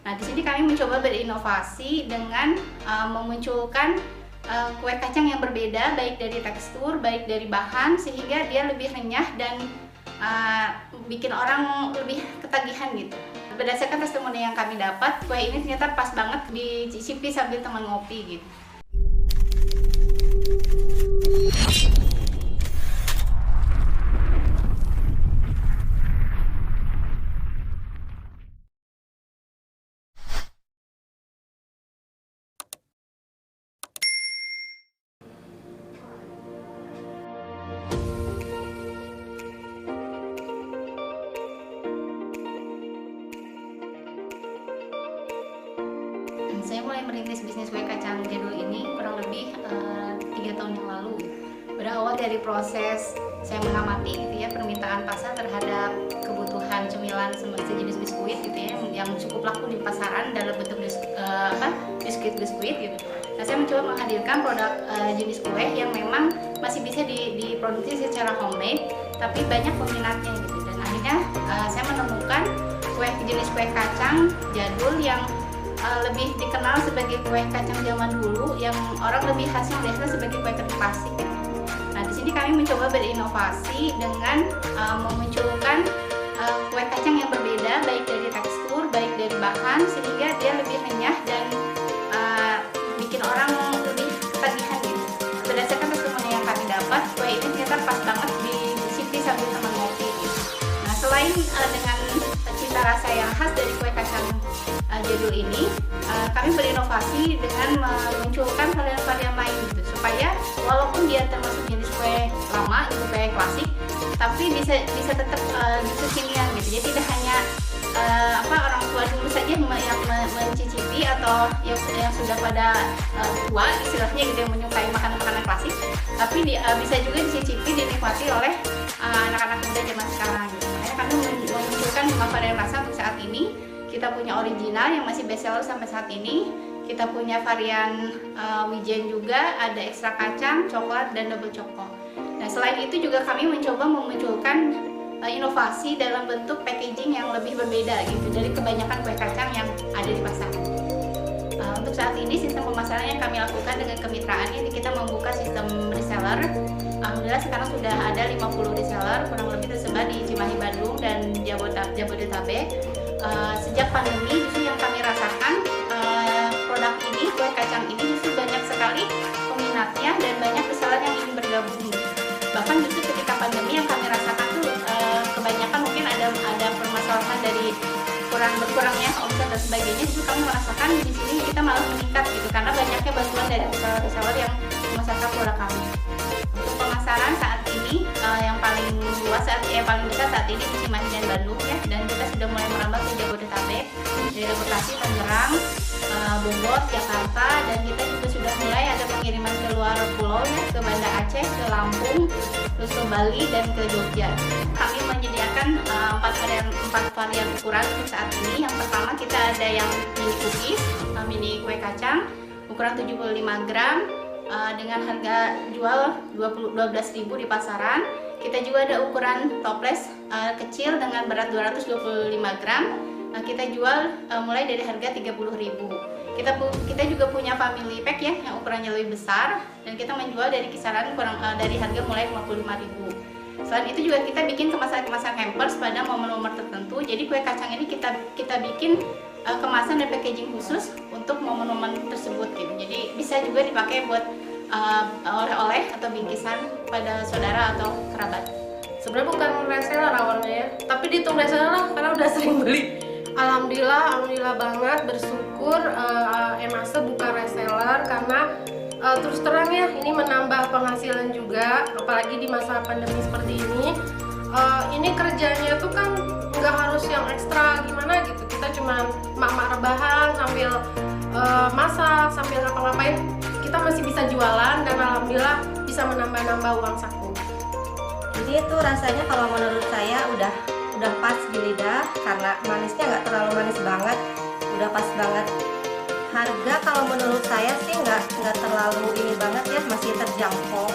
Nah, di sini kami mencoba berinovasi dengan memunculkan kue kacang yang berbeda, baik dari tekstur, baik dari bahan, sehingga dia lebih renyah dan bikin orang lebih ketagihan gitu. Berdasarkan testimoni yang kami dapat, kue ini ternyata pas banget dicicipi sambil teman ngopi gitu. Saya mulai merintis bisnis kue kacang jadul ini kurang lebih 3 tahun yang lalu. Berawal dari proses saya mengamati gitu ya, permintaan pasar terhadap kebutuhan cemilan sejenis biskuit gitu ya, yang cukup laku di pasaran dalam bentuk biskuit gitu. Nah, saya mencoba menghadirkan produk jenis kue yang memang masih bisa diproduksi secara homemade, tapi banyak peminatnya gitu. Dan akhirnya saya menemukan jenis kue kacang jadul yang lebih dikenal sebagai kue kacang zaman dulu, yang orang lebih khas melihatnya sebagai kue kering klasik. Nah, di sini kami mencoba berinovasi dengan memunculkan kue kacang yang berbeda, baik dari tekstur, baik dari bahan, sehingga dia lebih renyah dan bikin orang lebih ketagihan gitu. Berdasarkan testimoni yang kami dapat, kue ini ternyata pas banget dicicipi sambil teman ngopi gitu. Nah, selain dengan cita rasa yang khas dari kue kacang jadul ini, kami berinovasi dengan memunculkan varian-varian lain gitu, supaya walaupun dia termasuk jenis kue lama gitu, kue klasik, tapi bisa tetap kekinian gitu. Jadi tidak hanya orang tua dulu saja yang mencicipi, atau yang sudah pada tua istilahnya gitu, yang menyukai makanan-makanan klasik, tapi bisa juga dicicipi, dinikmati oleh anak-anak muda zaman sekarang gitu. Makanya kami memunculkan 5 varian rasa untuk saat ini. Kita punya original yang masih bestseller sampai saat ini. Kita punya varian wijen juga, ada ekstra kacang, coklat, dan double choco. Nah, selain itu juga kami mencoba memunculkan inovasi dalam bentuk packaging yang lebih berbeda gitu dari kebanyakan kue kacang yang ada di pasar. Untuk saat ini sistem pemasaran yang kami lakukan dengan kemitraan ini, kita membuka sistem reseller. Alhamdulillah sekarang sudah ada 50 reseller, kurang lebih tersebar di Cimahi, Bandung, dan Jabodetabek. Sejak pandemi justru yang kami rasakan, produk ini, kue kacang ini justru banyak sekali peminatnya dan banyak reseller yang ingin bergabung. Bahkan justru ketika pandemi yang kami rasakan tuh kebanyakan mungkin ada permasalahan dari berkurangnya omset dan sebagainya, justru kami merasakan di sini kita malah meningkat gitu, karena banyaknya bantuan dari reseller yang memasarkan produk kami. Untuk pemasaran saat ini yang paling luas, paling besar saat ini di Cimahi dan Bandung ya, dan kita sudah mulai merambah ke Jabodetabek, dari Bekasi, Tangerang, Bogor, Jakarta, dan kita juga sudah mulai ada pengiriman ke luar pulau ya, ke Banda Aceh, ke Lampung, terus ke Bali, dan ke Jogja. Kami menyediakan 4 varian ukuran untuk saat ini. Yang pertama kita ada yang mini cookies, mini kue kacang ukuran 75 gram dengan harga jual 12.000 di pasaran. Kita juga ada ukuran toples kecil dengan berat 225 gram. Kita jual mulai dari harga 30.000. Kita juga punya family pack ya, yang ukurannya lebih besar, dan kita menjual dari kisaran dari harga mulai 55.000. Selain itu juga kita bikin kemasan hampers pada momen-momen tertentu. Jadi kue kacang ini kita bikin kemasan dan packaging khusus untuk momen-momen tersebut gitu. Jadi bisa juga dipakai buat oleh-oleh atau bingkisan pada saudara atau kerabat. Sebenarnya bukan reseller awalnya ya, tapi dihitung reseller lah karena udah sering beli. Alhamdulillah banget, bersyukur Emase bukan reseller, karena terus terang ya, ini menambah penghasilan juga, apalagi di masa pandemi seperti ini. Ini kerjanya tuh kan nggak harus yang ekstra gimana gitu, kita cuma mak-mak rebahan sambil masak, sambil ngapa-ngapain, kita masih bisa jualan, dan alhamdulillah bisa menambah-nambah uang saku. Jadi itu rasanya kalau menurut saya udah pas di lidah, karena manisnya nggak terlalu manis banget, udah pas banget. Harga kalau menurut saya sih nggak terlalu ini banget ya, masih terjangkau.